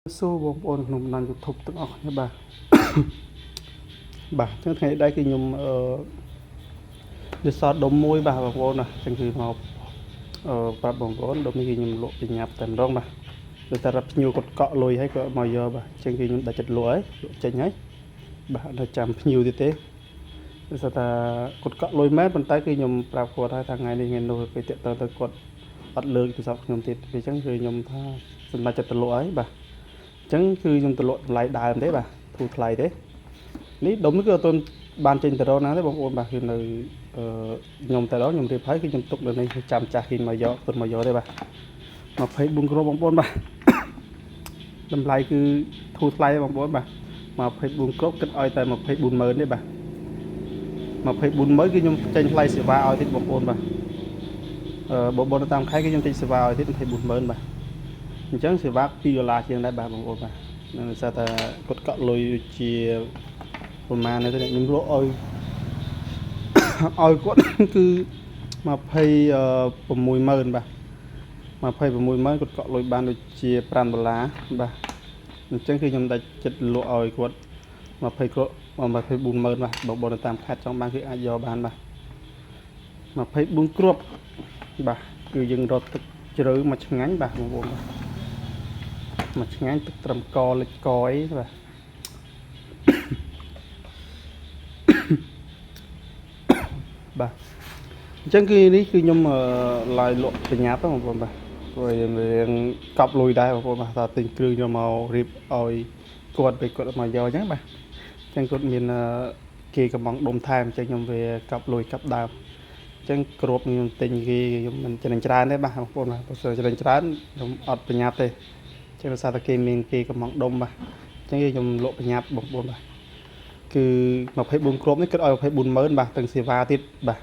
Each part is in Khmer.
Xô bóng ôn nồng nàn YouTube từng ọc nha bà. Bà chẳng thấy đây cái nhung sọt đống môi bà bóng ôn chẳng thì mà bà bóng ôn đống cái nhung lộ tình nhập tầm đông bà người taรับnhiều cột cọ lùi hay cọ màu giờ bà chẳng thì nhung đã chật lúa ấy lộ chanh ấy bà đã chạm nhiều như thế sao ta cột cọ lùi mét bên tay cái nhung bà của hai thằng ngày này ngày nồi cái tiệm tờ tờ cột bắt lương từ dọc nhung thịt vì chẳng thì nhung tha xin đã chật lúa ấy bà chẳngคือខ្ញុំទៅលក់តម្លៃដើមទេបាទធូរថ្លៃទេនេះដុំនេះគឺអត់ទាន់បានចេញទៅរកណាទេបងប្អូនបាទគឺនៅខ្ញុំទៅដល់ខ្ញុំរៀបហើយគឺខ្ញុំទុកនៅនេះចាំចាស់គេមកយកទុនមកយកទេបាទ24គ្រាប់បងប្អូនបាទតម្លៃគឺធូរថ្លៃបងប្អូនបាទ24គ្រាប់គិតឲ្យតែ240,000ទេបាទ240,000គឺខ្ញុំចេញថ្លៃសេវាឲ្យទៀតបងប្អូនបាទបងប្អូនតាមខែគឺខ្ញុំចេញសេវាឲ្យទៀត240,000បាទអញ្ចឹងសេវា$2ជាងដែរបាទបងប្អូនបាទនឹងថាថាគាត់កក់លុយជាប្រមាណនេះទៅខ្ញុំលក់ឲ្យគាត់គឺ26,000បាទ26,000គាត់កក់លុយបានដូចជា$5បាទអញ្ចឹងគឺខ្ញុំដាច់ចិត្តលក់ឲ្យគាត់20គ្រាប់24,000បាទបងប្អូនតាមខេត្តចង់បានគឺអាចយកបានបាទ24គ្រាប់បាទគឺយើងរត់ទឹកជ្រៅមកឆ្ងាញ់បាទបងប្អូនបាទមកឆ្ងាញ់ទឹកត្រឹមកលិចកអីបាទបាទអញ្ចឹងគឺនេះគឺខ្ញុំឡាយលក់បញ្ញាប់បងប្អូនបាទព្រោះយើងកប់លុយដែរបងប្អូនបាទថាទិញគ្រឿងយកមករៀបឲ្យគាត់ទៅគាត់មកយកអញ្ចឹងបាទអញ្ចឹងគាត់មានគេកំងដុំថែមអញ្ចឹងខ្ញុំវាកប់លុយកប់ដើមអញ្ចឹងគ្របខ្ញុំទិញគេខ្ញុំមិនច្រើនទេបាទបងប្អូនបាទបើច្រើនខ្ញុំអត់បញ្ញាប់ទេចឹងដោយសារតែគេមានគេកំងដុំបាទអញ្ចឹងខ្ញុំលក់បញ្ញាប់បងប្អូនបាទគឺ24គ្រាប់នេះគិតឲ្យ24,000បាទទាំងសេវាទៀតបាទ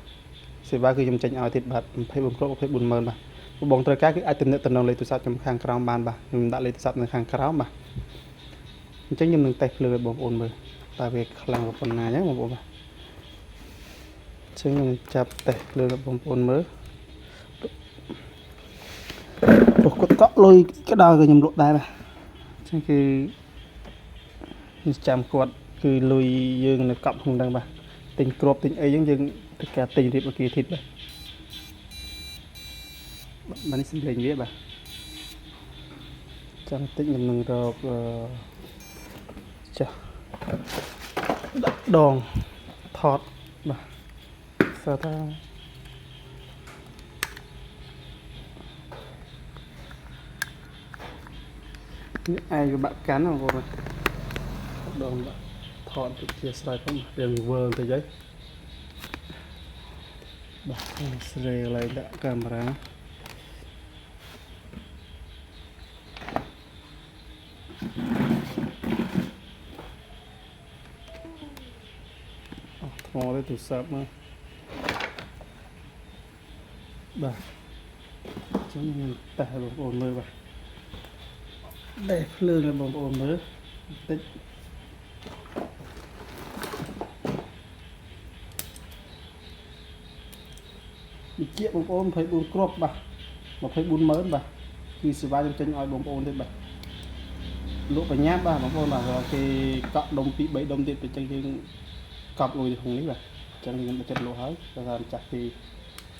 សេវាគឺខ្ញុំចេញឲ្យទៀតបាទ24គ្រាប់24,000បាទបងត្រូវការគឺអាចទំនាក់ទំនងលេខទូរស័ព្ទខ្ញុំខាងក្រោមបានបាទខ្ញុំដាក់លេខទូរស័ព្ទនៅខាងក្រោមបាទអញ្ចឹងខ្ញុំនឹងតេស្តភ្លើឲ្យបងប្អូនមើលតើវាខ្លាំងប៉ុណ្ណាចឹងបងប្អូនបាទអញ្ចឹងខ្ញុំចាប់តេស្តភ្លើឲ្យបងប្អូនមើលព្រោះគាត់កក់លុយក្តៅក៏ខ្ញុំលក់ដែរបាទអញ្ចឹងគឺចាំគាត់គឺលុយយើងនៅកប់ក្នុងហ្នឹងបាទទិញគ្រាប់ទិញអីចឹងយើងត្រូវការទិញរៀបឲ្យគេធីតបាទនេះសម្លេងវាបាទចាំតិចខ្ញុំនឹងរកចាស់ដាក់ដងថតបាទសើថានេះឯងវាបាក់កាន់បងប្អូនដងថតទៅជាស្រ័យផងរៀងវើទៅយីបាទស្រីឡើយដាក់កាមេរ៉ាថ្មទៅទូរស័ព្ទមកបាទអញ្ចឹងខ្ញុំតេស្តបងប្អូនមើលបាទដេកភ្លើងឲ្យបងប្អូនមើលតិចនេះជាបងប្អូន24គ្រាប់បាទ24,000បាទគឺសេវាខ្ញុំចេញឲ្យបងប្អូនទេបាទលក់បញ្ញាប់បាទបងប្អូនបាទគេកក់ដុំ2 3ដុំទៀតទៅចឹងយើងកប់លុយក្នុងនេះបាទអញ្ចឹងខ្ញុំដាក់ចិត្តលក់ហើយតែថាចាស់ពី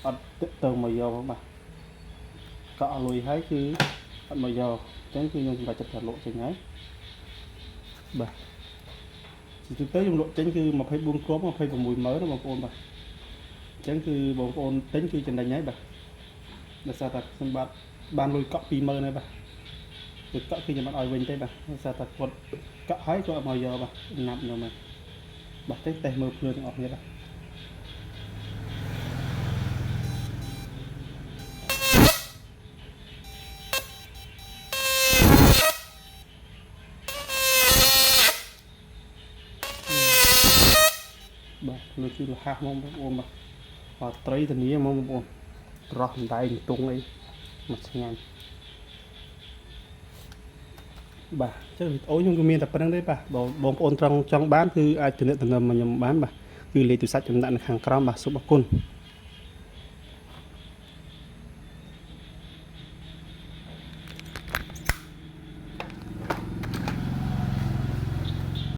អត់ទៅមកយកផងបាទកក់លុយហើយគឺអត់មកយកអញ្ចឹងគឺខ្ញុំសម្រេចចិត្តថាលក់ចេញហើយបាទជាទូទៅខ្ញុំលក់ចេញគឺ24គ្រាប់26,000បងប្អូនបាទអញ្ចឹងគឺបងប្អូនទិញគឺចំណេញហើយបាទដោយសារតែខ្ញុំបានលុយកក់20,000ហើយបាទលុយកក់គឺខ្ញុំអត់ឲ្យវិញទេបាទដោយសារតែគាត់កក់ហើយគាត់អត់មកយកបាទណាប់ខ្ញុំបាទតេស្តមើលភ្លើងទាំងអស់គ្នាបាទបាទលើគឺលះមកបងប្អូនបាទបាទត្រីធានាមកបងប្អូនរោះម្ដាយទុងអីមកឆ្ងាញ់បាទចឹងវីដេអូខ្ញុំក៏មានតែប៉ុណ្្នឹងទេបាទបងប្អូនចង់បានគឺអាចទំនាក់ទំនងមកខ្ញុំបានបាទគឺលេខទូរស័ព្ទខ្ញុំដាក់នៅខាងក្រោមបាទសូមអរគុណ